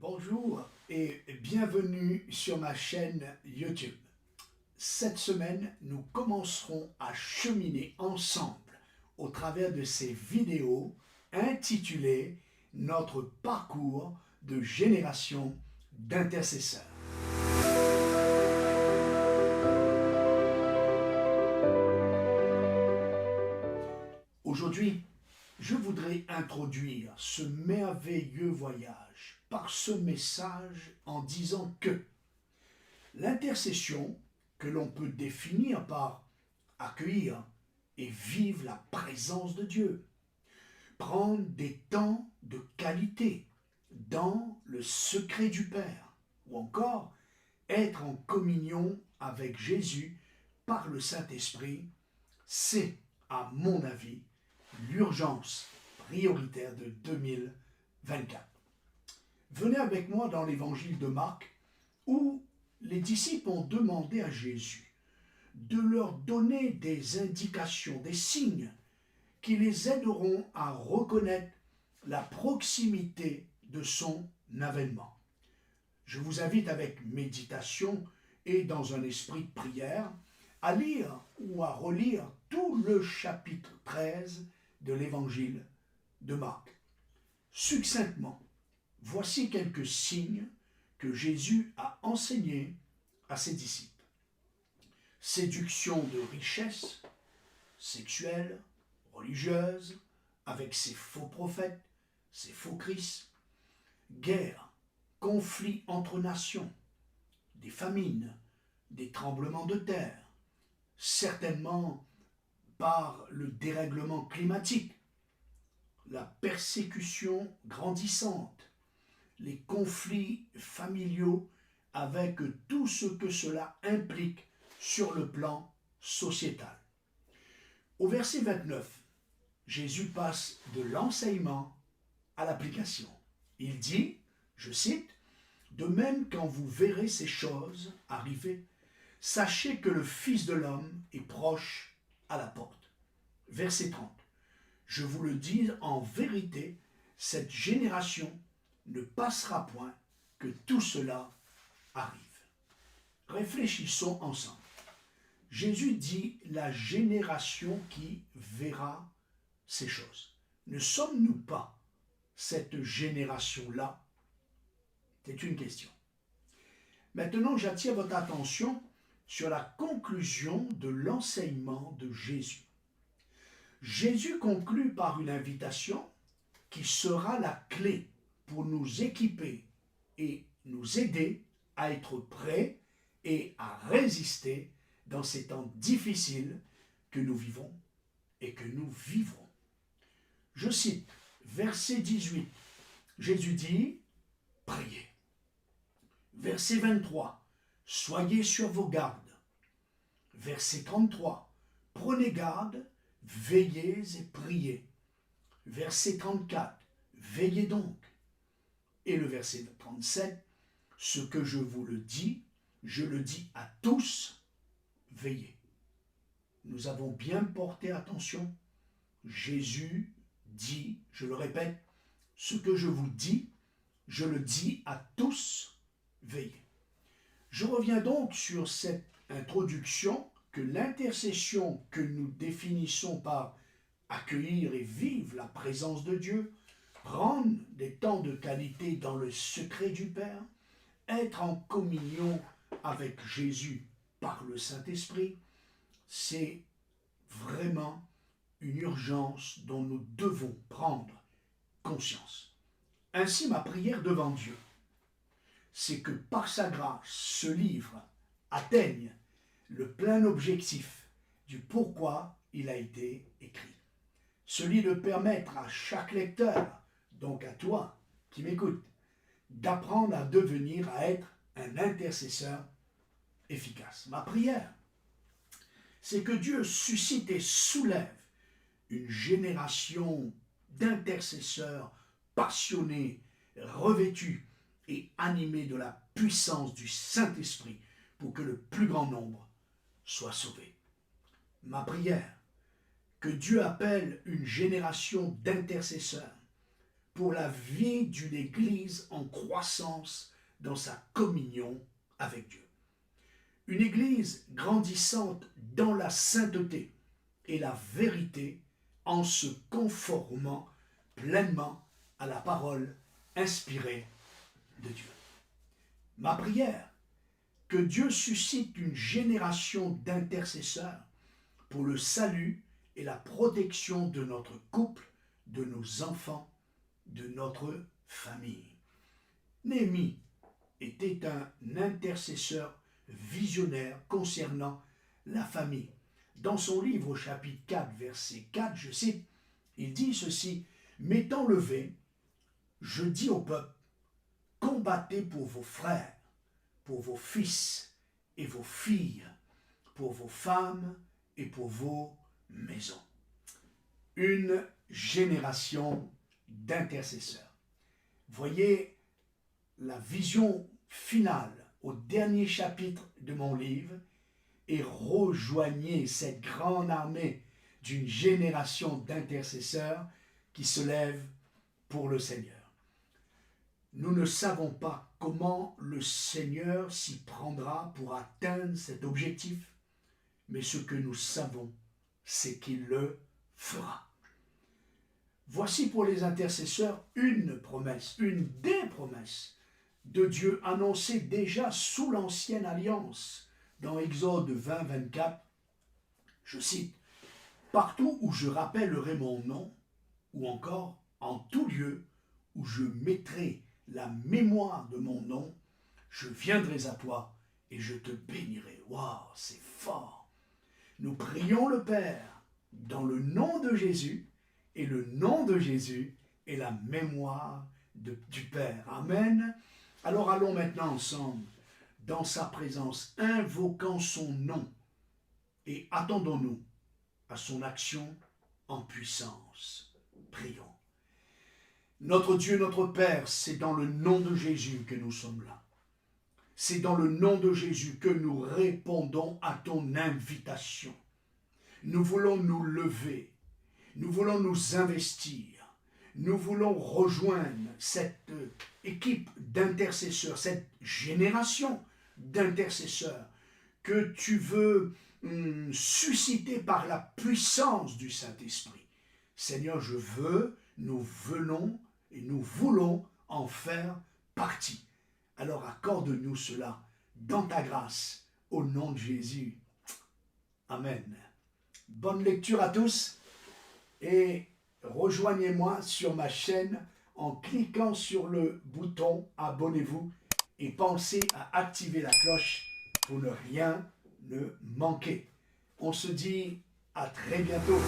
Bonjour et bienvenue sur ma chaîne YouTube. Cette semaine, nous commencerons à cheminer ensemble au travers de ces vidéos intitulées Notre parcours de génération d'intercesseurs. Aujourd'hui, je voudrais introduire ce merveilleux voyage par ce message en disant que l'intercession, que l'on peut définir par accueillir et vivre la présence de Dieu, prendre des temps de qualité dans le secret du Père, ou encore être en communion avec Jésus par le Saint-Esprit, c'est, à mon avis, l'urgence prioritaire de 2024. Venez avec moi dans l'évangile de Marc, où les disciples ont demandé à Jésus de leur donner des indications, des signes qui les aideront à reconnaître la proximité de son avènement. Je vous invite avec méditation et dans un esprit de prière à lire ou à relire tout le chapitre 13 de l'évangile de Marc. Succinctement, voici quelques signes que Jésus a enseignés à ses disciples. Séduction de richesses sexuelles, religieuses, avec ses faux prophètes, ses faux Christ, guerre, conflits entre nations, des famines, des tremblements de terre, certainement par le dérèglement climatique, la persécution grandissante, les conflits familiaux avec tout ce que cela implique sur le plan sociétal. Au verset 29, Jésus passe de l'enseignement à l'application. Il dit, je cite, « De même quand vous verrez ces choses arriver, sachez que le Fils de l'homme est proche à la porte. » Verset 30. Je vous le dis en vérité, cette génération ne passera point que tout cela arrive. Réfléchissons ensemble. Jésus dit la génération qui verra ces choses. Ne sommes-nous pas cette génération-là? C'est une question. Maintenant, j'attire votre attention sur la conclusion de l'enseignement de Jésus. Jésus conclut par une invitation qui sera la clé pour nous équiper et nous aider à être prêts et à résister dans ces temps difficiles que nous vivons et que nous vivrons. Je cite, verset 18, Jésus dit, « Priez ». Verset 23, « Soyez sur vos gardes ». Verset 33, « Prenez garde, veillez et priez ». Verset 34, « Veillez donc ». Et le verset 37, « Ce que je vous le dis, je le dis à tous, veillez ». Nous avons bien porté attention. Jésus dit, je le répète, « Ce que je vous dis, je le dis à tous, veillez ». Je reviens donc sur cette introduction que l'intercession que nous définissons par accueillir et vivre la présence de Dieu, prendre des temps de qualité dans le secret du Père, être en communion avec Jésus par le Saint-Esprit, c'est vraiment une urgence dont nous devons prendre conscience. Ainsi, ma prière devant Dieu, c'est que par sa grâce, ce livre atteigne le plein objectif du pourquoi il a été écrit. Celui de permettre à chaque lecteur, donc à toi qui m'écoutes, d'apprendre à devenir, à être un intercesseur efficace. Ma prière, c'est que Dieu suscite et soulève une génération d'intercesseurs passionnés, revêtus et animés de la puissance du Saint-Esprit pour que le plus grand nombre soit sauvé. Ma prière, que Dieu appelle une génération d'intercesseurs pour la vie d'une Église en croissance dans sa communion avec Dieu. Une Église grandissante dans la sainteté et la vérité en se conformant pleinement à la parole inspirée de Dieu. Ma prière, que Dieu suscite une génération d'intercesseurs pour le salut et la protection de notre couple, de nos enfants, de notre famille. Néhémie était un intercesseur visionnaire concernant la famille. Dans son livre au chapitre 4, verset 4, je cite, il dit ceci, « M'étant levé, je dis au peuple, combattez pour vos frères, pour vos fils et vos filles, pour vos femmes et pour vos maisons. » Une génération d'intercesseurs. Voyez la vision finale au dernier chapitre de mon livre et rejoignez cette grande armée d'une génération d'intercesseurs qui se lève pour le Seigneur. Nous ne savons pas comment le Seigneur s'y prendra pour atteindre cet objectif, mais ce que nous savons, c'est qu'il le fera. Voici pour les intercesseurs une promesse, une des promesses de Dieu annoncée déjà sous l'ancienne alliance. Dans Exode 20, 24, je cite, « Partout où je rappellerai mon nom, ou encore en tout lieu où je mettrai la mémoire de mon nom, je viendrai à toi et je te bénirai. » Waouh, c'est fort. Nous prions le Père dans le nom de Jésus, et le nom de Jésus est la mémoire du Père. Amen. Alors allons maintenant ensemble dans sa présence, invoquant son nom et attendons-nous à son action en puissance. Prions. Notre Dieu, notre Père, c'est dans le nom de Jésus que nous sommes là. C'est dans le nom de Jésus que nous répondons à ton invitation. Nous voulons nous lever, nous voulons nous investir, nous voulons rejoindre cette équipe d'intercesseurs, cette génération d'intercesseurs que tu veux susciter par la puissance du Saint-Esprit. Seigneur, nous venons et nous voulons en faire partie. Alors accorde-nous cela dans ta grâce, au nom de Jésus. Amen. Bonne lecture à tous et rejoignez-moi sur ma chaîne en cliquant sur le bouton « Abonnez-vous » et pensez à activer la cloche pour ne rien manquer. On se dit à très bientôt.